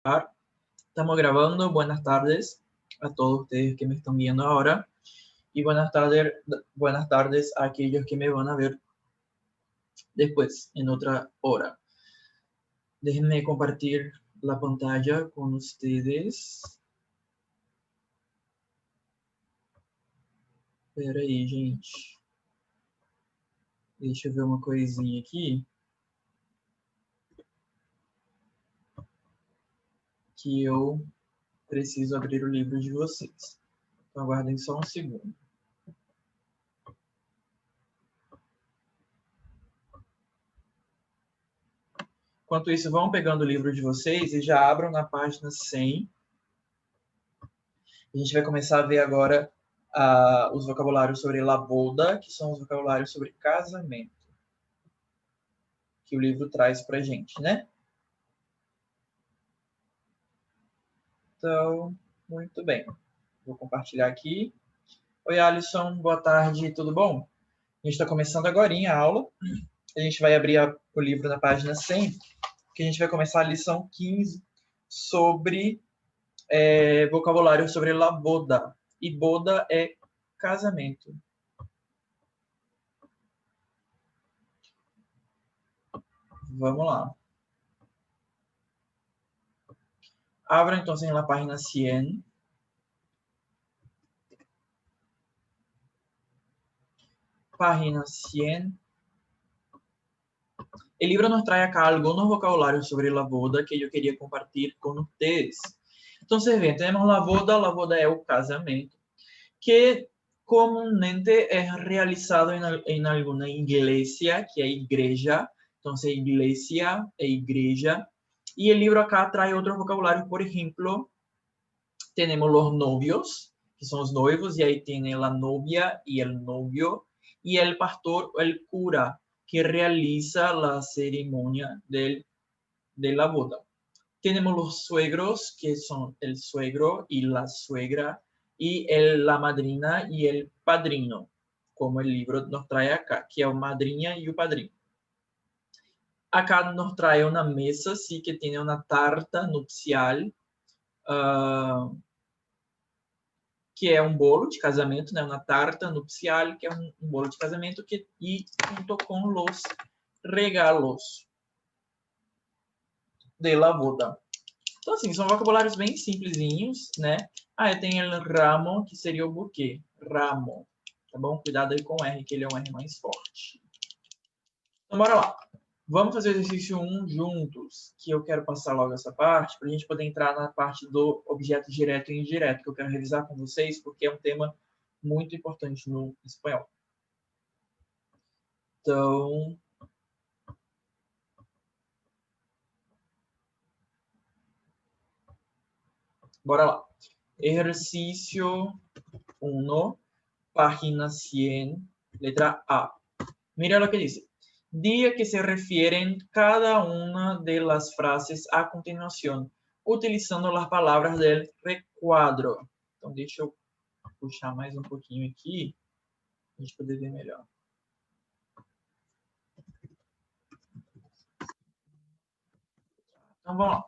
Estamos grabando. Buenas tardes a todos ustedes que me están viendo ahora y buenas tardes a aquellos que me van a ver después, en otra hora. Déjenme compartir la pantalla con ustedes. Espera aí, gente. Deixa eu ver uma coisinha aqui. Que eu preciso abrir o livro de vocês. Então, aguardem só um segundo. Enquanto isso, vão pegando o livro de vocês e já abram na página 100. A gente vai começar a ver agora os vocabulários sobre la boda, que são os vocabulários sobre casamento, que o livro traz pra gente, né? Então, muito bem. Vou compartilhar aqui. Oi, Alisson. Boa tarde. Tudo bom? A gente está começando agora a aula. A gente vai abrir o livro na página 100, que a gente vai começar a lição 15 sobre vocabulário sobre la boda. E boda é casamento. Vamos lá. Abra entonces en la página 100. Página 100. El libro nos trae acá algunos vocabularios sobre la boda que yo quería compartir con ustedes. Entonces, bien, tenemos la boda es el casamento, que comúnmente es realizado en alguna iglesia, que es iglesia. Entonces, iglesia e iglesia. Y el libro acá trae otros vocabularios, por ejemplo, tenemos los novios, que son los noivos, y ahí tiene la novia y el novio, y el pastor o el cura, que realiza la ceremonia de la boda. Tenemos los suegros, que son el suegro y la suegra, y la madrina y el padrino, como el libro nos trae acá, que es madrina y el padrino. Acá nos trae una mesa, sí, que tiene una tarta nupcial, que é um bolo de casamento, né? Uma tarta nupcial, que é um bolo de casamento, e junto com os regalos de la boda. Então, assim, são vocabulários bem simplesinhos, né? Eu tenho el ramo, que seria o buquê. Ramo. Tá bom? Cuidado aí com o R, que ele é um R mais forte. Então, bora lá. Vamos fazer o exercício 1 juntos, que eu quero passar logo essa parte, para a gente poder entrar na parte do objeto direto e indireto, que eu quero revisar com vocês, porque é um tema muito importante no espanhol. Então, bora lá. Exercício 1, página 100, letra A. Mira lo que dice. Diga que se refieren cada una de las frases a continuación, utilizando las palabras del recuadro. Então, deixa eu puxar mais um pouquinho aqui, para a gente poder ver melhor. Então, vamos lá.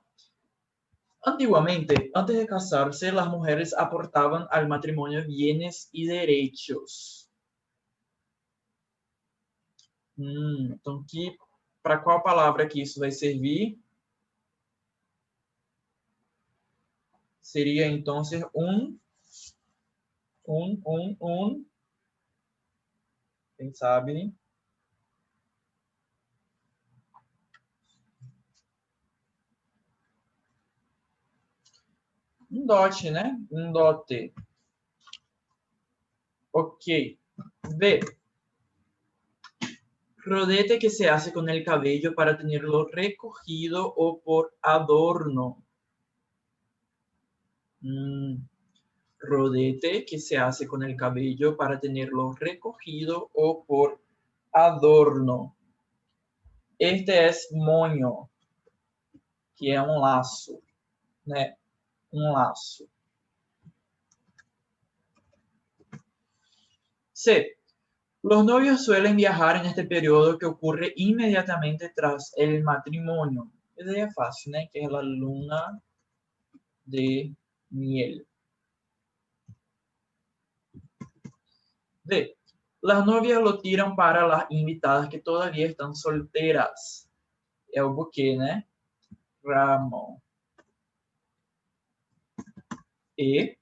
Antiguamente, antes de casarse, las mujeres aportaban al matrimonio bienes y derechos. Então, para qual palavra que isso vai servir? Seria, então, quem sabe? Um dote, né? Um dote. Ok. B. Rodete que se hace con el cabello para tenerlo recogido o por adorno. Rodete que se hace con el cabello para tenerlo recogido o por adorno. Este es moño, que é um laço, né? Um laço. C. Los novios suelen viajar en este periodo que ocurre inmediatamente tras el matrimonio. Essa aí é fácil, né? Que é la luna de miel. D. Las novias lo tiran para las invitadas que todavía están solteras. É o buquê, né? Ramo. E.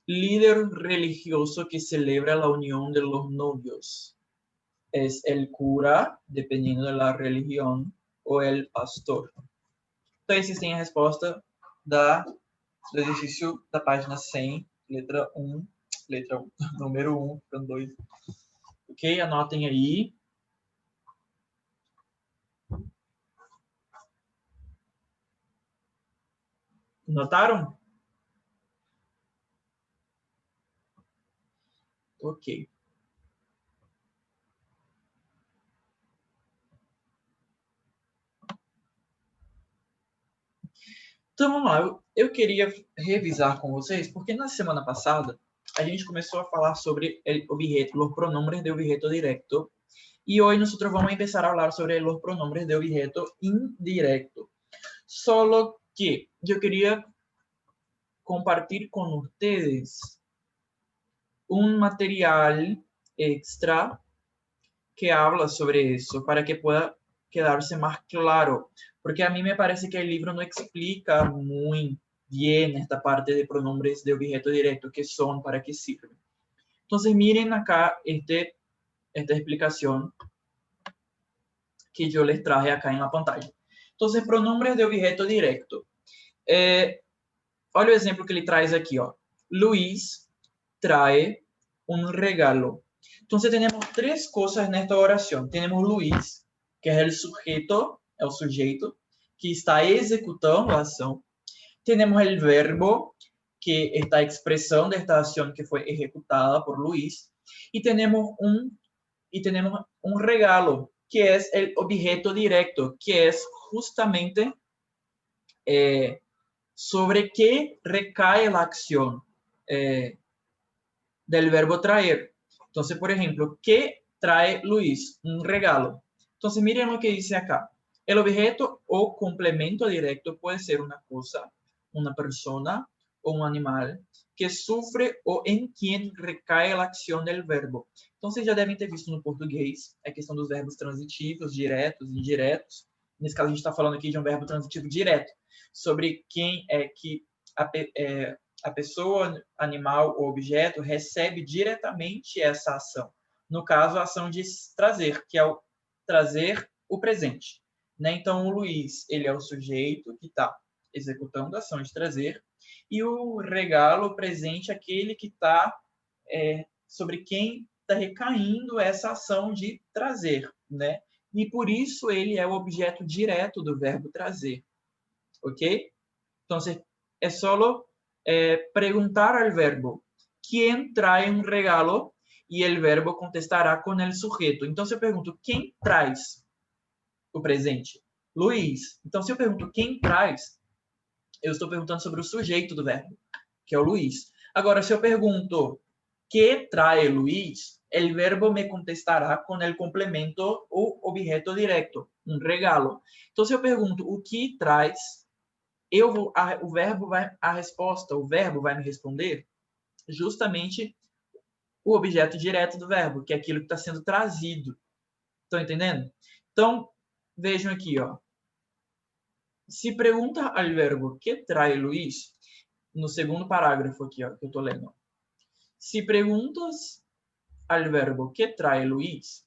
Líder religioso que celebra la unión de los novios. Es el cura, dependiendo de la religión, o el pastor. Então, esses têm a resposta do exercício da página 100, letra 1, número 1, ficando 2. Ok? Anotem aí. Notaram? Ok. Então, vamos lá. Eu queria revisar com vocês, porque na semana passada a gente começou a falar sobre os pronombres de objeto directo, e hoje nós vamos começar a falar sobre os pronombres de objeto indirecto. Solo que eu queria compartir com vocês um material extra que habla sobre isso, para que pueda quedarse más claro, porque a mí me parece que el libro no explica muy bien esta parte de pronombres de objeto directo, qué son, para qué sirven. Entonces miren acá esta explicación que yo les traje acá en la pantalla. Entonces, pronombres de objeto directo. Olha o exemplo que ele traz aqui, ó. Luis trae un regalo. Entonces tenemos tres cosas en esta oración. Tenemos Luis, que es el sujeto, é o sujeito, que está executando a ação. Tenemos el verbo, que está expresando esta acción que fue ejecutada por Luis. Y tenemos un regalo, que es el objeto directo, que es justamente sobre qué recae la acción del verbo traer. Entonces, por ejemplo, ¿qué trae Luis? Un regalo. Entonces, miren lo que dice acá. El objeto o complemento directo puede ser una cosa, una persona o un animal que sufre o en quien recae la acción del verbo. Entonces, já devem ter visto no português a questão dos verbos transitivos, diretos, indiretos. Nesse caso, a gente está falando aqui de um verbo transitivo direto, sobre quem é que a pessoa, animal ou objeto recebe diretamente essa ação. No caso, a ação de trazer, que é o trazer o presente. Né? Então, o Luiz, ele é o sujeito que está executando a ação de trazer, e o regalo, o presente, é aquele que está sobre quem está recaindo essa ação de trazer. Né? E por isso ele é o objeto direto do verbo trazer. Ok? Então, é só preguntar al verbo ¿quién trae un regalo? Y el verbo contestará con el sujeto. Então, se eu pergunto quem traz o presente? Luiz. Então, se eu pergunto quem traz, eu estou perguntando sobre o sujeito do verbo, que é o Luiz. Agora, se eu pergunto que trae Luiz, el verbo me contestará con el complemento o objeto directo, un regalo. Então, se eu pergunto o que traz, o verbo vai me responder justamente o objeto direto do verbo, que é aquilo que está sendo trazido. Estão entendendo? Então, vejam aqui, ó. Se pergunta ao verbo que trae Luiz, no segundo parágrafo aqui, ó, que eu estou lendo. Se perguntas ao verbo que trae Luiz,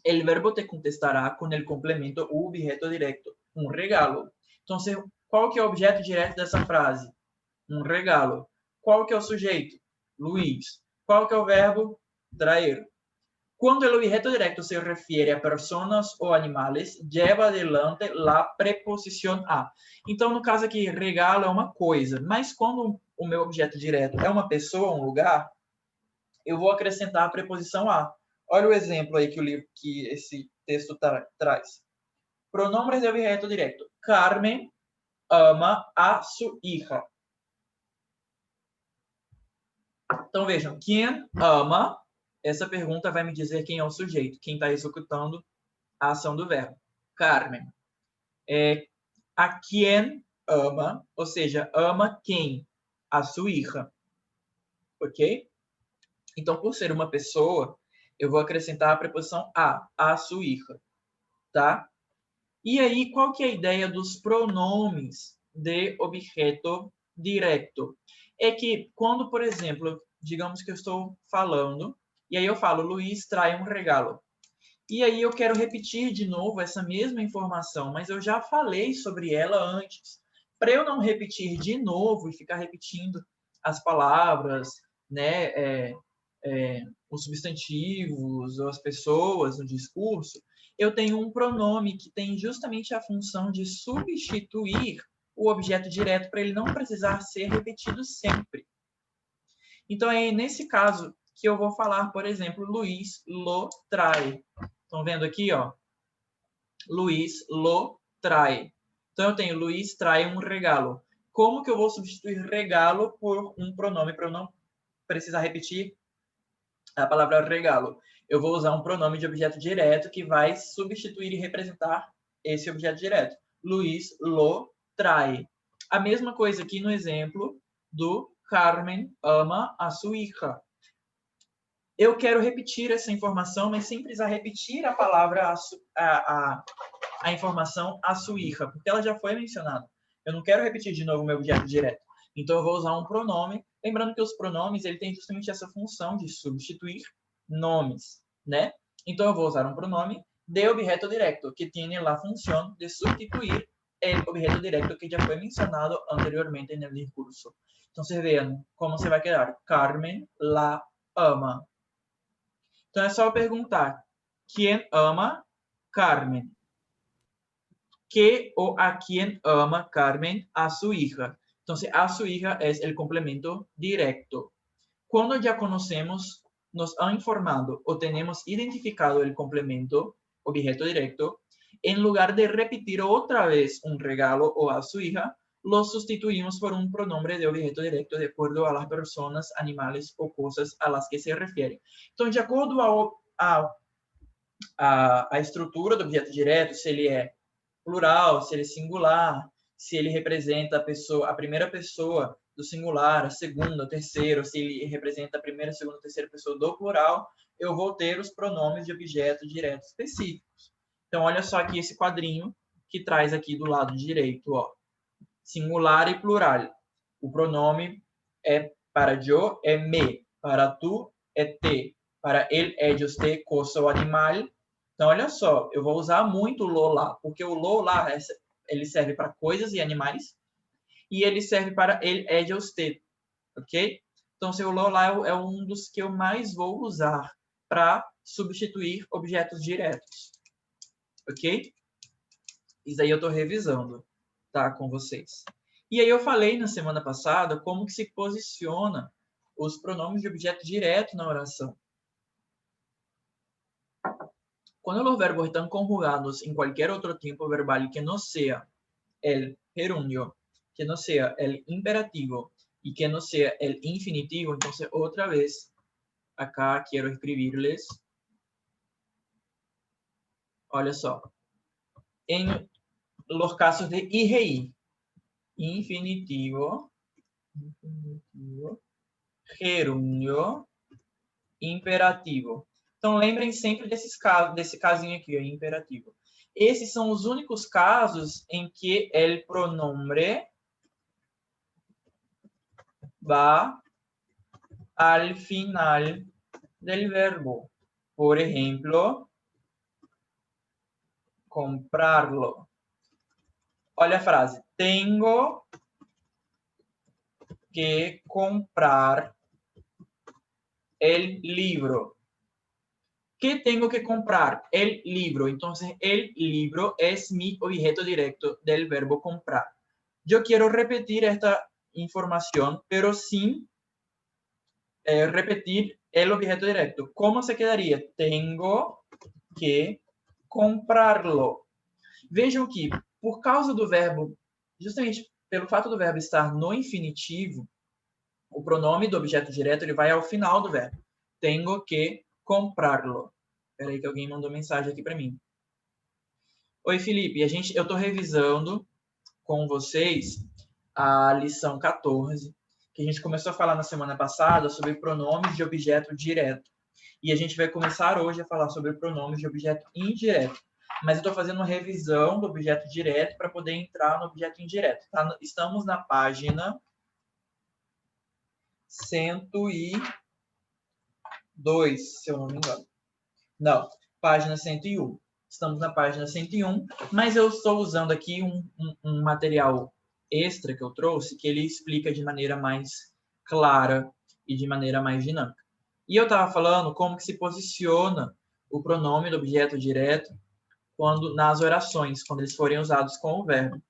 el verbo te contestará com el complemento o objeto directo, un regalo. Então, qual que é o objeto direto dessa frase? Um regalo. Qual que é o sujeito? Luiz. Qual que é o verbo? Traer. Quando o objeto directo se refere a pessoas ou animais, lleva adelante la preposição a. Então, no caso aqui, regalo é uma coisa, mas quando o meu objeto direto é uma pessoa, um lugar, eu vou acrescentar a preposição a. Olha o exemplo aí que esse texto traz. Pronombres de objeto directo. Carmen ama a sua hija. Então, vejam, quem ama, essa pergunta vai me dizer quem é o sujeito, quem está executando a ação do verbo. Carmen. A quem ama, ou seja, ama quem? A sua hija, ok? Então, por ser uma pessoa, eu vou acrescentar a preposição a sua hija, tá? E aí, qual que é a ideia dos pronomes de objeto direto? É que quando, por exemplo, digamos que eu estou falando, e aí eu falo, Luiz trai um regalo. E aí eu quero repetir de novo essa mesma informação, mas eu já falei sobre ela antes. Para eu não repetir de novo e ficar repetindo as palavras, né, os substantivos ou as pessoas no discurso, eu tenho um pronome que tem justamente a função de substituir o objeto direto para ele não precisar ser repetido sempre. Então é nesse caso que eu vou falar, por exemplo, Luiz lo trai. Estão vendo aqui, ó? Luiz lo trai. Então eu tenho Luiz trai um regalo. Como que eu vou substituir regalo por um pronome para eu não precisar repetir a palavra regalo? Eu vou usar um pronome de objeto direto que vai substituir e representar esse objeto direto. Luiz lo trai. A mesma coisa aqui no exemplo do Carmen ama a sua hija. Eu quero repetir essa informação, mas sem precisar repetir a palavra, a informação a sua hija, porque ela já foi mencionada. Eu não quero repetir de novo o meu objeto direto. Então, eu vou usar um pronome. Lembrando que os pronomes ele tem justamente essa função de substituir nomes, né? Então, eu vou usar um pronome de objeto direto, que tem a função de substituir o objeto direto que já foi mencionado anteriormente no discurso. Então, vocês veem como você vai quedar. Carmen la ama. Então, é só perguntar: quem ama Carmen? Que o a quien ama Carmen? A su hija. Entonces, a su hija es el complemento directo. Cuando ya conocemos, nos han informado o tenemos identificado el complemento, objeto directo, en lugar de repetir otra vez un regalo o a su hija, lo sustituimos por un pronombre de objeto directo de acuerdo a las personas, animales o cosas a las que se refiere. Entonces, de acordo a estrutura do objeto direto, se ele é plural, se ele é singular, se ele representa a pessoa, a primeira pessoa do singular, a segunda, a terceira, se ele representa a primeira, a segunda, a terceira pessoa do plural, eu vou ter os pronomes de objeto direto específicos. Então, olha só aqui esse quadrinho que traz aqui do lado direito, ó, singular e plural. O pronome é para yo é me, para tu é te, para ele, ellos, te, cosa ou animal. Então, olha só, eu vou usar muito o lo lá, porque o lo lá ele serve para coisas e animais, e ele serve para ele, ellos, te, ok? Então, o lo lá é um dos que eu mais vou usar para substituir objetos diretos, ok? Isso aí eu estou revisando, tá, com vocês. E aí eu falei na semana passada como que se posiciona os pronomes de objeto direto na oração. Quando los verbos están conjugados en cualquier otro tiempo verbal que no sea el gerundio, que no sea el imperativo y que no sea el infinitivo, entonces otra vez acá quiero escribirles, olha só, en los casos de IGI, infinitivo, gerúndio, imperativo. Então, lembrem sempre desse casinho aqui, ó, imperativo. Esses são os únicos casos em que o pronombre va al final del verbo. Por exemplo, comprarlo. Olha a frase. Tengo que comprar el libro. ¿Qué tengo que comprar? El libro. Entonces, el libro es mi objeto directo del verbo comprar. Yo quiero repetir esta información, pero sin repetir el objeto directo. ¿Cómo se quedaría? Tengo que comprarlo. Vejam que, por causa do verbo, justamente pelo fato do verbo estar no infinitivo, o pronome do objeto direto ele vai ao final do verbo. Tengo que comprarlo. Espera aí que alguém mandou mensagem aqui para mim. Oi, Felipe. Eu estou revisando com vocês a lição 14, que a gente começou a falar na semana passada sobre pronomes de objeto direto. E a gente vai começar hoje a falar sobre pronomes de objeto indireto. Mas eu estou fazendo uma revisão do objeto direto para poder entrar no objeto indireto. Tá? Estamos na página 102, se eu não me engano. Não, página 101. Estamos na página 101, mas eu estou usando aqui um material extra que eu trouxe, que ele explica de maneira mais clara e de maneira mais dinâmica. E eu estava falando como que se posiciona o pronome do objeto direto nas orações, quando eles forem usados com o verbo.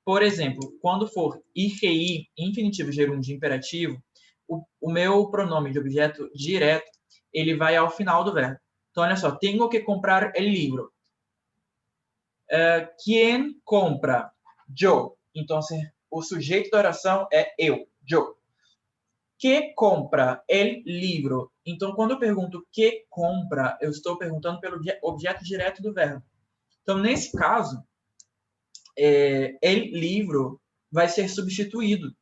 Por exemplo, quando for IGI, infinitivo gerúndio imperativo, o meu pronome de objeto direto, ele vai ao final do verbo. Então, olha só, tenho que comprar el libro. Quem compra? Yo. Então, o sujeito da oração é eu, yo. Que compra el libro? Então, quando eu pergunto que compra, eu estou perguntando pelo objeto direto do verbo. Então, nesse caso, el livro vai ser substituído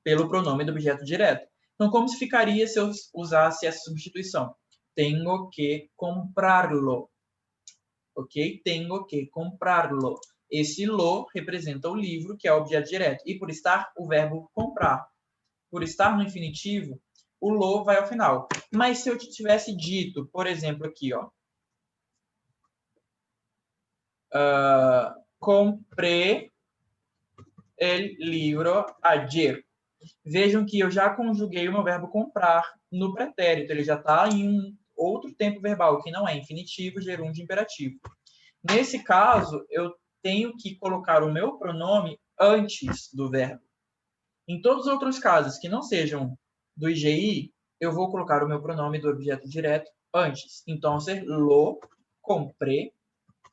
pelo pronome do objeto direto. Então, como se ficaria se eu usasse essa substituição? Tenho que comprarlo. Ok? Tenho que comprarlo. Esse lo representa o livro, que é o objeto direto. E por estar o verbo comprar. Por estar no infinitivo, o lo vai ao final. Mas se eu tivesse dito, por exemplo, aqui, ó. Comprei el libro ayer. Vejam que eu já conjuguei o meu verbo comprar no pretérito. Ele já está em um outro tempo verbal, que não é infinitivo, gerúndio, imperativo. Nesse caso, eu tenho que colocar o meu pronome antes do verbo. Em todos os outros casos que não sejam do IGI, eu vou colocar o meu pronome do objeto direto antes. Então, ser lo compré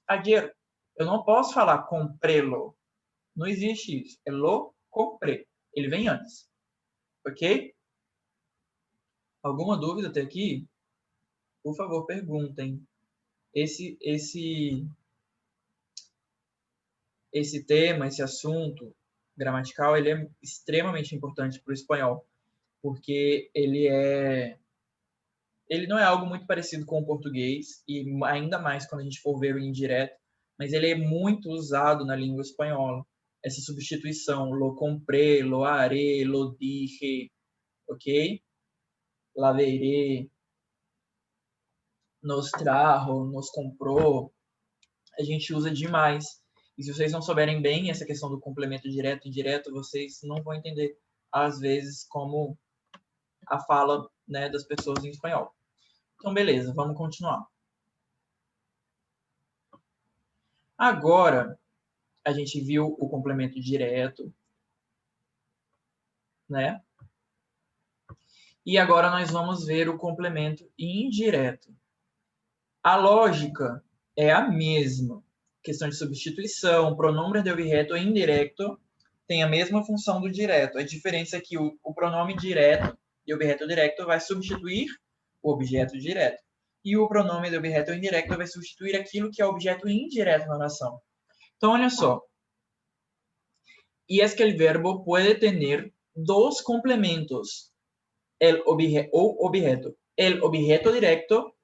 ayer. Eu não posso falar compré-lo. Não existe isso. É lo compré. Ele vem antes. Ok? Alguma dúvida até aqui? Por favor, perguntem. Esse tema, esse assunto gramatical, ele é extremamente importante para o espanhol, porque ele não é algo muito parecido com o português, e ainda mais quando a gente for ver o indireto, mas ele é muito usado na língua espanhola. Essa substituição, lo compré, lo haré, lo dije, ok? La veré, nos trajo, nos comprou, a gente usa demais. E se vocês não souberem bem essa questão do complemento direto e indireto, vocês não vão entender, às vezes, como a fala, né, das pessoas em espanhol. Então, beleza, vamos continuar. Agora, a gente viu o complemento direto, né? E agora nós vamos ver o complemento indireto. A lógica é a mesma. Questão de substituição, pronome de objeto indireto tem a mesma função do direto. A diferença é que o pronome direto e objeto direto vai substituir o objeto direto. E o pronome de objeto indireto vai substituir aquilo que é objeto indireto na oração. Então, olha só. Y es que el verbo puede tener dos complementos. El objeto directo,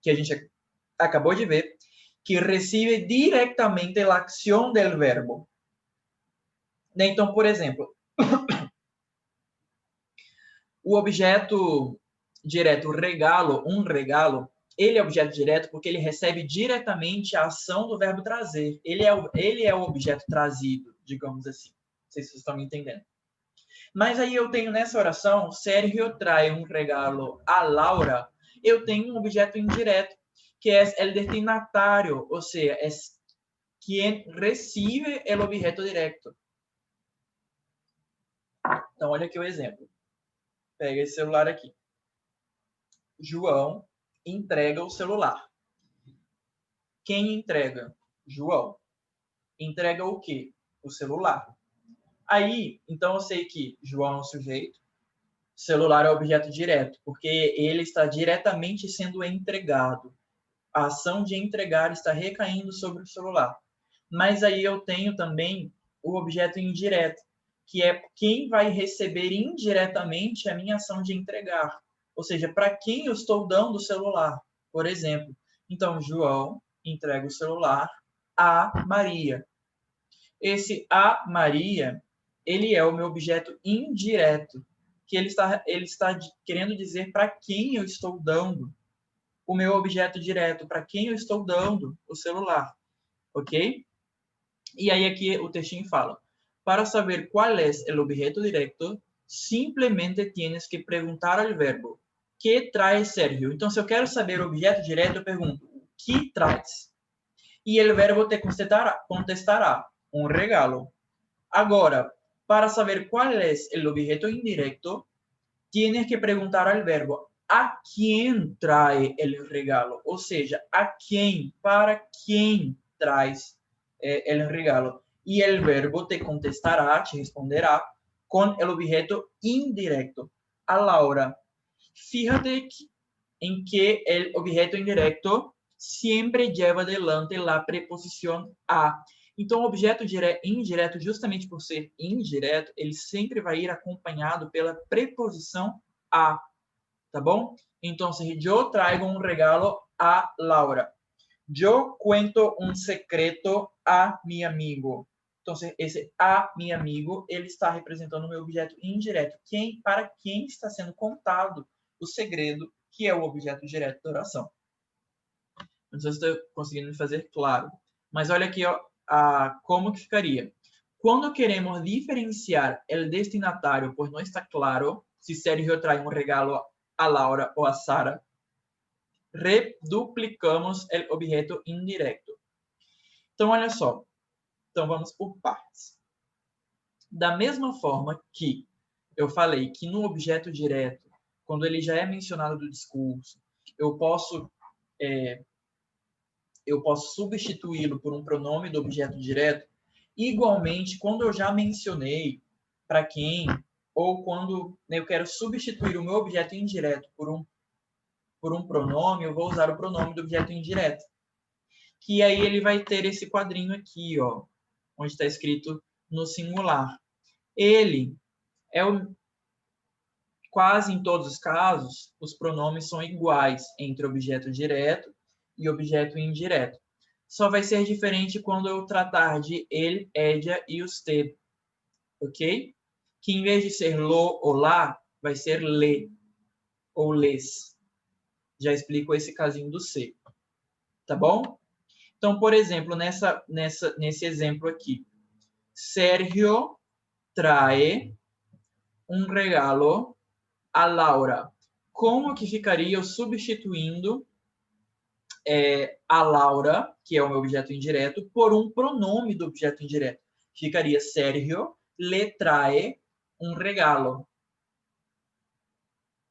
que a gente acabou de ver, que recibe diretamente a acção del verbo. Então, por exemplo, o objeto direto regalo, ele é objeto direto porque ele recebe diretamente a ação do verbo trazer. Ele é o objeto trazido, digamos assim. Não sei se vocês estão me entendendo. Mas aí eu tenho nessa oração, Sérgio trae um regalo a Laura, eu tenho um objeto indireto, que é el destinatário, ou seja, é quem recebe o objeto direto. Então, olha aqui o exemplo. Pega esse celular aqui. João entrega o celular. Quem entrega? João. Entrega o quê? O celular. Aí, então eu sei que João é um sujeito, celular é objeto direto, porque ele está diretamente sendo entregado. A ação de entregar está recaindo sobre o celular. Mas aí eu tenho também o objeto indireto, que é quem vai receber indiretamente a minha ação de entregar. Ou seja, para quem eu estou dando o celular, por exemplo. Então, João entrega o celular a Maria. Esse a Maria, ele é o meu objeto indireto, que ele está querendo dizer para quem eu estou dando o meu objeto direto, para quem eu estou dando o celular, ok? E aí aqui o textinho fala, para saber qual é o objeto directo, simplesmente tienes que perguntar ao verbo, que traz Sérgio? Então, se eu quero saber o objeto direto, eu pergunto, o que traz? E o verbo te contestará, um regalo. Agora, para saber qual é o objeto indirecto, tienes que perguntar ao verbo, a quem trae o regalo? Ou seja, a quem, para quem traz o regalo? E o verbo te contestará, te responderá, com o objeto indirecto. A Laura, fíjate em que o objeto indirecto sempre lleva adelante a preposição a. Então, o objeto indireto, justamente por ser indireto, ele sempre vai ir acompanhado pela preposição a, tá bom? Então, eu traigo um regalo a Laura. Eu cuento um secreto a meu amigo. Então, esse a meu amigo, ele está representando o meu objeto indireto. Para quem está sendo contado o segredo, que é o objeto direto da oração. Não sei se estou conseguindo me fazer claro. Mas olha aqui ó, como que ficaria. Quando queremos diferenciar o destinatário, pois não está claro se Sérgio traz um regalo a Laura ou a Sara, reduplicamos o objeto indireto. Então, olha só. Então, vamos por partes. Da mesma forma que eu falei que no objeto direto, quando ele já é mencionado do discurso, eu posso substituí-lo por um pronome do objeto direto. Igualmente, quando eu já mencionei para quem, ou quando eu quero substituir o meu objeto indireto por um pronome, eu vou usar o pronome do objeto indireto. Que aí ele vai ter esse quadrinho aqui, ó, onde está escrito no singular. Ele é quase em todos os casos, os pronomes são iguais entre objeto direto e objeto indireto. Só vai ser diferente quando eu tratar de ele, ella e usted, ok? Que em vez de ser lo ou lá, vai ser le ou les. Já explico esse casinho do ser, tá bom? Então, por exemplo, nesse exemplo aqui, Sérgio trae um regalo a Laura. Como que ficaria eu substituindo a Laura, que é o meu objeto indireto, por um pronome do objeto indireto? Ficaria Sérgio le trae um regalo.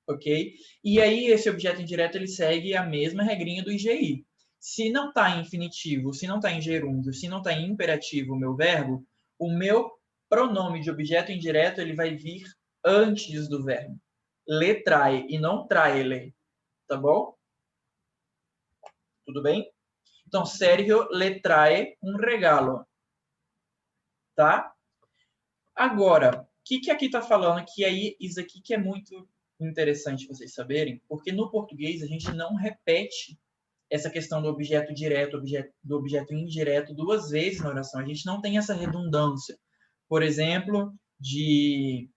Ok? E aí, esse objeto indireto, ele segue a mesma regrinha do IGI. Se não está em infinitivo, se não está em gerúndio, se não está em imperativo o meu verbo, o meu pronome de objeto indireto, ele vai vir antes do verbo. Le trae e não trae-le. Tá bom? Tudo bem? Então, Sérgio le trae um regalo. Tá? Agora, o que aqui está falando? Que aí, isso aqui que é muito interessante vocês saberem, porque no português a gente não repete essa questão do objeto direto, do objeto indireto duas vezes na oração. A gente não tem essa redundância. Por exemplo, de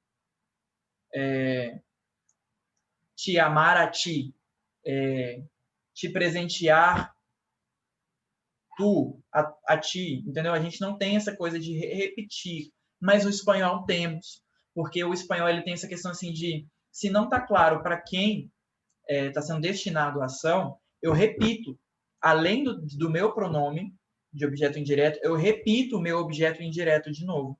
te amar a ti, te presentear tu, a ti, entendeu? A gente não tem essa coisa de repetir, mas o espanhol temos, porque o espanhol ele tem essa questão assim de, se não está claro para quem está sendo destinado a ação, eu repito, além do meu pronome de objeto indireto, eu repito o meu objeto indireto de novo.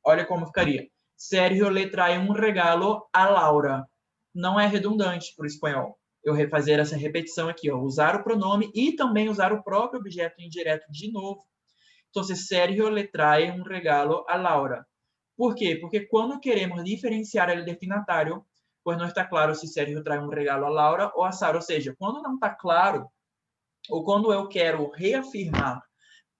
Olha como ficaria. Sérgio le trae um regalo a Laura. Não é redundante para o espanhol eu fazer essa repetição aqui, ó, usar o pronome e também usar o próprio objeto indireto de novo. Então, Sérgio le trae um regalo a Laura. Por quê? Porque quando queremos diferenciar o destinatário, pois não está claro se Sérgio traz um regalo a Laura ou a Sara. Ou seja, quando não está claro, ou quando eu quero reafirmar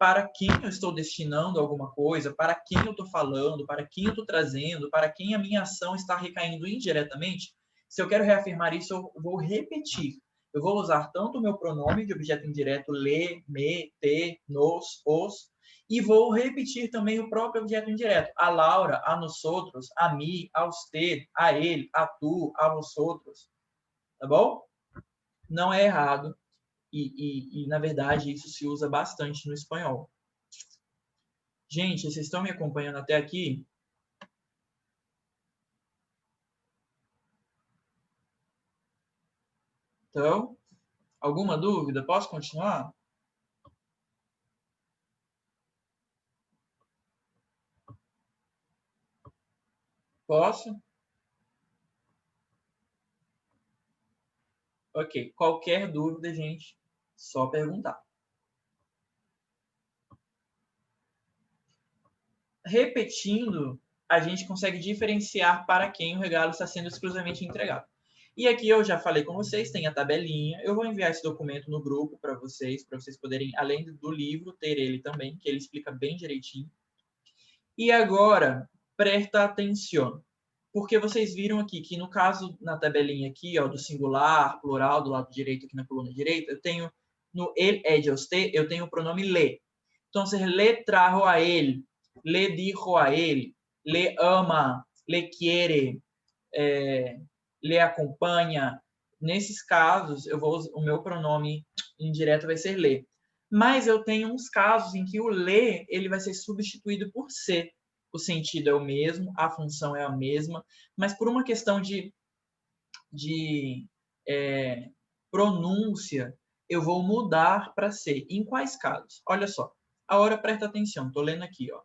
para quem eu estou destinando alguma coisa, para quem eu estou falando, para quem eu estou trazendo, para quem a minha ação está recaindo indiretamente, se eu quero reafirmar isso, eu vou repetir. Eu vou usar tanto o meu pronome de objeto indireto, le, me, te, nos, os, e vou repetir também o próprio objeto indireto. A Laura, a nosotros, a mim, a usted, a ele, a tu, a vosotros. Tá bom? Não é errado. E, na verdade, isso se usa bastante no espanhol. Gente, vocês estão me acompanhando até aqui? Então, alguma dúvida? Posso continuar? Posso? Ok. Qualquer dúvida, gente, só perguntar. Repetindo, a gente consegue diferenciar para quem o regalo está sendo exclusivamente entregado. E aqui eu já falei com vocês, tem a tabelinha. Eu vou enviar esse documento no grupo para vocês poderem, além do livro, ter ele também, que ele explica bem direitinho. E agora, presta atenção. Porque vocês viram aqui que no caso, na tabelinha aqui, ó, do singular, plural, do lado direito, aqui na coluna direita, eu tenho no él, ella, usted, eu tenho o pronome le. Então, le trajo a él, le dijo a él, le ama, le quiere, le acompanha. Nesses casos, o meu pronome indireto vai ser le. Mas eu tenho uns casos em que o le ele vai ser substituído por se. O sentido é o mesmo, a função é a mesma, mas por uma questão de pronúncia, eu vou mudar para se. Em quais casos? Olha só. Agora presta atenção, estou lendo aqui, ó.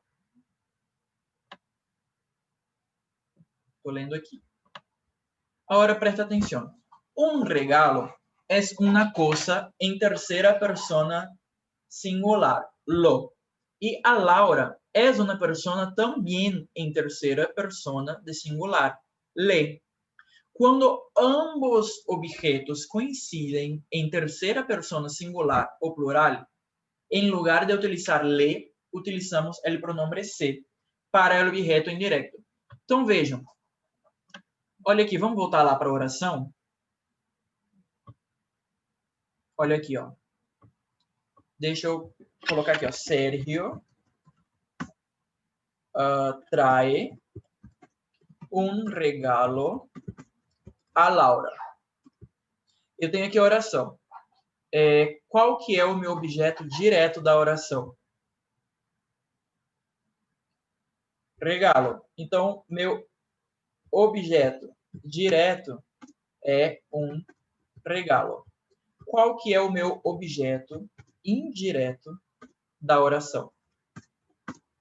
Estou lendo aqui. Ahora presta atención. Un regalo es una cosa en tercera persona singular, lo. Y a Laura es una persona también en tercera persona de singular, le. Cuando ambos objetos coinciden en tercera persona singular o plural, en lugar de utilizar le, utilizamos el pronombre se para el objeto indirecto. Então, vejam. Olha aqui, vamos voltar lá para a oração? Olha aqui, ó. Deixa eu colocar aqui, ó. Sérgio trae um regalo a Laura. Eu tenho aqui a oração. Qual que é o meu objeto direto da oração? Regalo. Então, meu objeto direto é um regalo. Qual que é o meu objeto indireto da oração?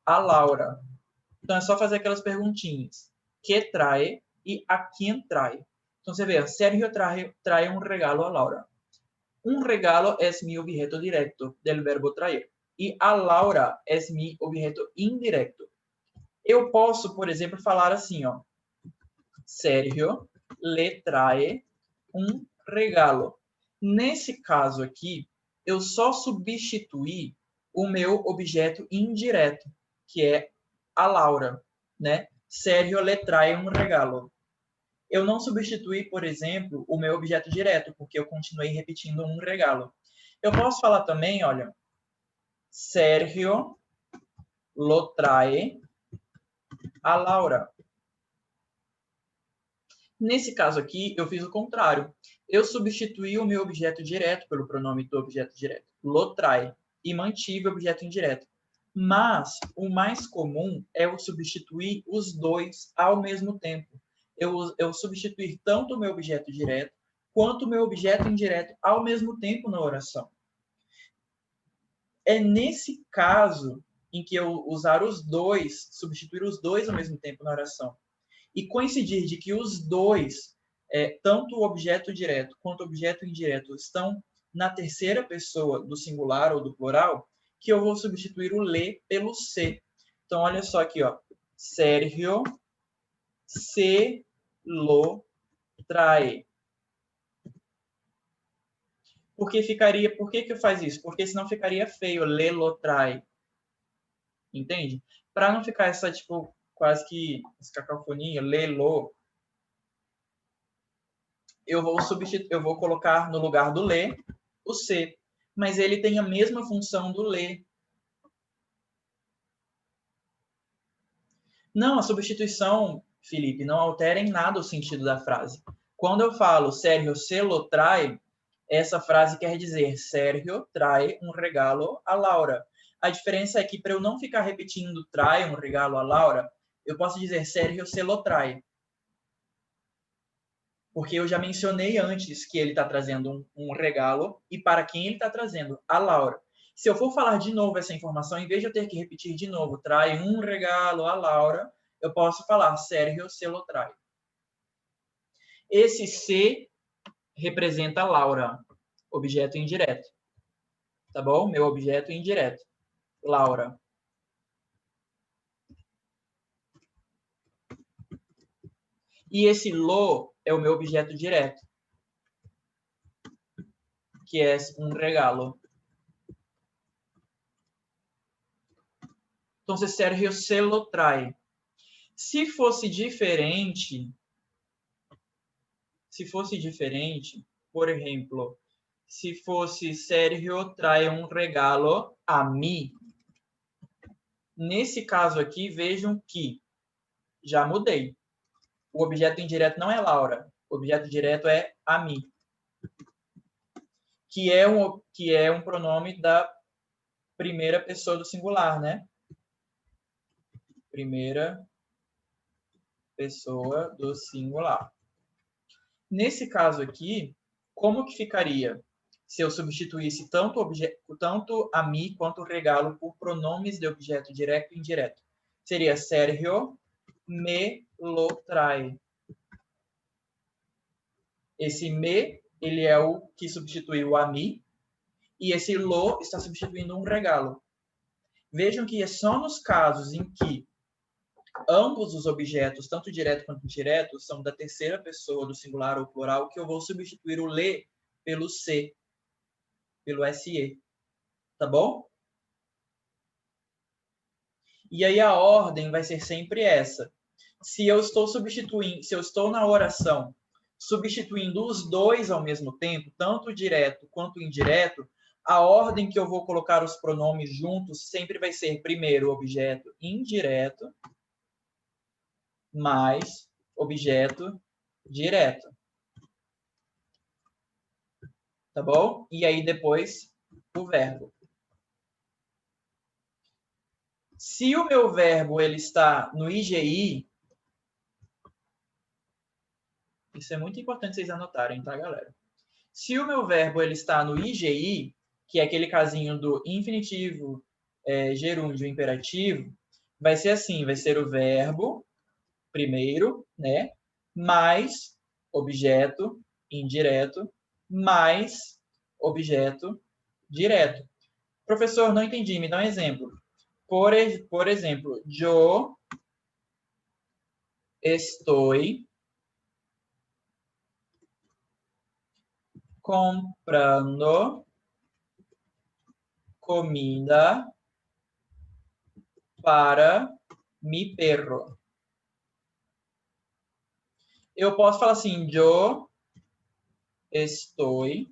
A Laura. Então, é só fazer aquelas perguntinhas. Que trae e a quem trae. Então, você vê, Sérgio trae um regalo a Laura. Um regalo é mi objeto directo del verbo traer. E a Laura é mi objeto indirecto. Eu posso, por exemplo, falar assim, ó. Sérgio le trae um regalo. Nesse caso aqui, eu só substituí o meu objeto indireto, que é a Laura, né? Sérgio le trae um regalo. Eu não substituí, por exemplo, o meu objeto direto, porque eu continuei repetindo um regalo. Eu posso falar também, olha, Sérgio lo trae a Laura. Nesse caso aqui, eu fiz o contrário. Eu substituí o meu objeto direto pelo pronome do objeto direto, lo trae, e mantive o objeto indireto. Mas o mais comum é eu substituir os dois ao mesmo tempo. Eu substituir tanto o meu objeto direto quanto o meu objeto indireto ao mesmo tempo na oração. É nesse caso em que eu usar os dois, substituir os dois ao mesmo tempo na oração, e coincidir de que os dois, tanto o objeto direto quanto o objeto indireto, estão na terceira pessoa do singular ou do plural, que eu vou substituir o le pelo se. Então, olha só aqui, ó. Sérgio se lo trae. Porque ficaria... Por que faz isso? Porque senão ficaria feio. Le, lo, trai. Entende? Para não ficar essa, tipo, quase que essa cacofonia, le, lo, eu vou colocar no lugar do le o se. Mas ele tem a mesma função do le. Não, a substituição, Felipe, não altera em nada o sentido da frase. Quando eu falo Sérgio se lo trae, essa frase quer dizer Sérgio trae um regalo a Laura. A diferença é que, para eu não ficar repetindo trae um regalo a Laura, eu posso dizer Sérgio se lo trae. Porque eu já mencionei antes que ele está trazendo um regalo e para quem ele está trazendo? A Laura. Se eu for falar de novo essa informação, em vez de eu ter que repetir de novo, trai um regalo a Laura, eu posso falar Sérgio se lo trai. Esse se representa Laura, objeto indireto. Tá bom? Meu objeto indireto. Laura. E esse lo é o meu objeto direto, que é um regalo. Então, Sérgio se lo trai. Se fosse diferente, por exemplo, se fosse Sérgio trai um regalo a mim, nesse caso aqui, vejam que já mudei. O objeto indireto não é Laura, o objeto direto é a mim, que é um pronome da primeira pessoa do singular, né? Primeira pessoa do singular. Nesse caso aqui, como que ficaria se eu substituísse tanto a mim quanto o regalo por pronomes de objeto direto e indireto? Seria Sérgio me lo trae. Esse me, ele é o que substituiu a mim, e esse lo está substituindo um regalo. Vejam que é só nos casos em que ambos os objetos, tanto direto quanto indireto, são da terceira pessoa do singular ou plural, que eu vou substituir o le pelo se, pelo se. Tá bom? E aí a ordem vai ser sempre essa. Se eu estou na oração substituindo os dois ao mesmo tempo, tanto direto quanto indireto, a ordem que eu vou colocar os pronomes juntos sempre vai ser primeiro objeto indireto mais objeto direto. Tá bom? E aí depois o verbo. Se o meu verbo ele está no IGI, isso é muito importante vocês anotarem, tá, galera? Se o meu verbo ele está no IGI, que é aquele casinho do infinitivo, gerúndio, imperativo, vai ser assim, vai ser o verbo primeiro, né? Mais objeto indireto, mais objeto direto. Professor, não entendi, me dá um exemplo. Por exemplo, yo estoy comprando comida para mi perro. Eu posso falar assim, yo estoy...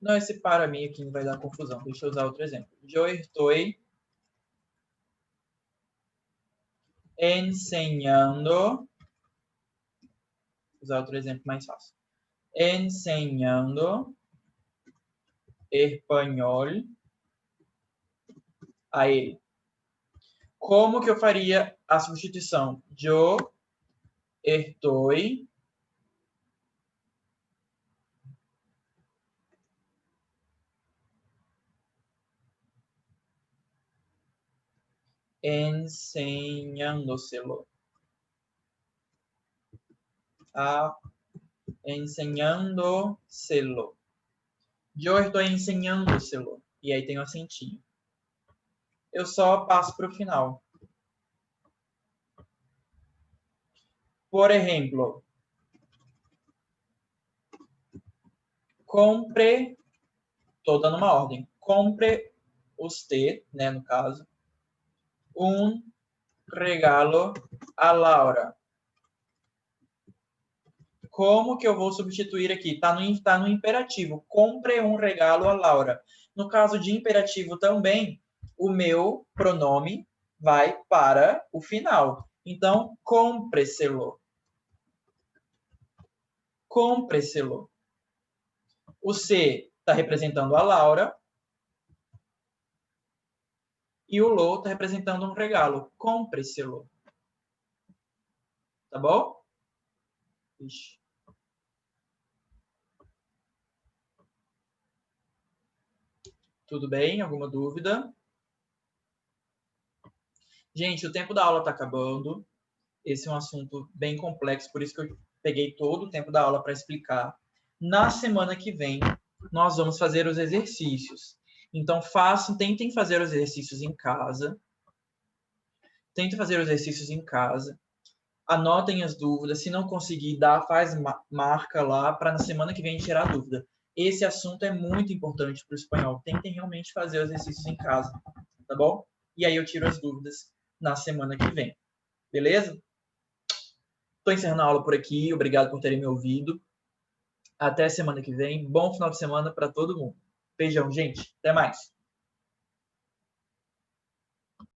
Não, esse para mim aqui não vai dar confusão. Deixa eu usar outro exemplo. Yo estoy enseñando... Vou usar outro exemplo mais fácil. Enseñando espanhol a ele. Como que eu faria a substituição? Yo estoy enseñándoselo. Enseñándoselo. Yo estoy enseñándoselo. E aí tem um acentinho. Eu só passo para o final. Por exemplo, compre, estou dando uma ordem, compre usted, né, no caso, um regalo a Laura. Como que eu vou substituir aqui? Está no imperativo. Compre um regalo a Laura. No caso de imperativo também, o meu pronome vai para o final. Então, compre-se-lo. Compre-se-lo. O C está representando a Laura. E o lo está representando um regalo. Compre-se-lo. Tá bom? Ixi. Tudo bem? Alguma dúvida? Gente, o tempo da aula está acabando. Esse é um assunto bem complexo, por isso que eu peguei todo o tempo da aula para explicar. Na semana que vem, nós vamos fazer os exercícios. Então, tentem fazer os exercícios em casa. Tentem fazer os exercícios em casa. Anotem as dúvidas. Se não conseguir dar, marca lá para na semana que vem tirar a dúvida. Esse assunto é muito importante para o espanhol. Tentem realmente fazer os exercícios em casa, tá bom? E aí eu tiro as dúvidas na semana que vem. Beleza? Estou encerrando a aula por aqui. Obrigado por terem me ouvido. Até semana que vem. Bom final de semana para todo mundo. Beijão, gente. Até mais.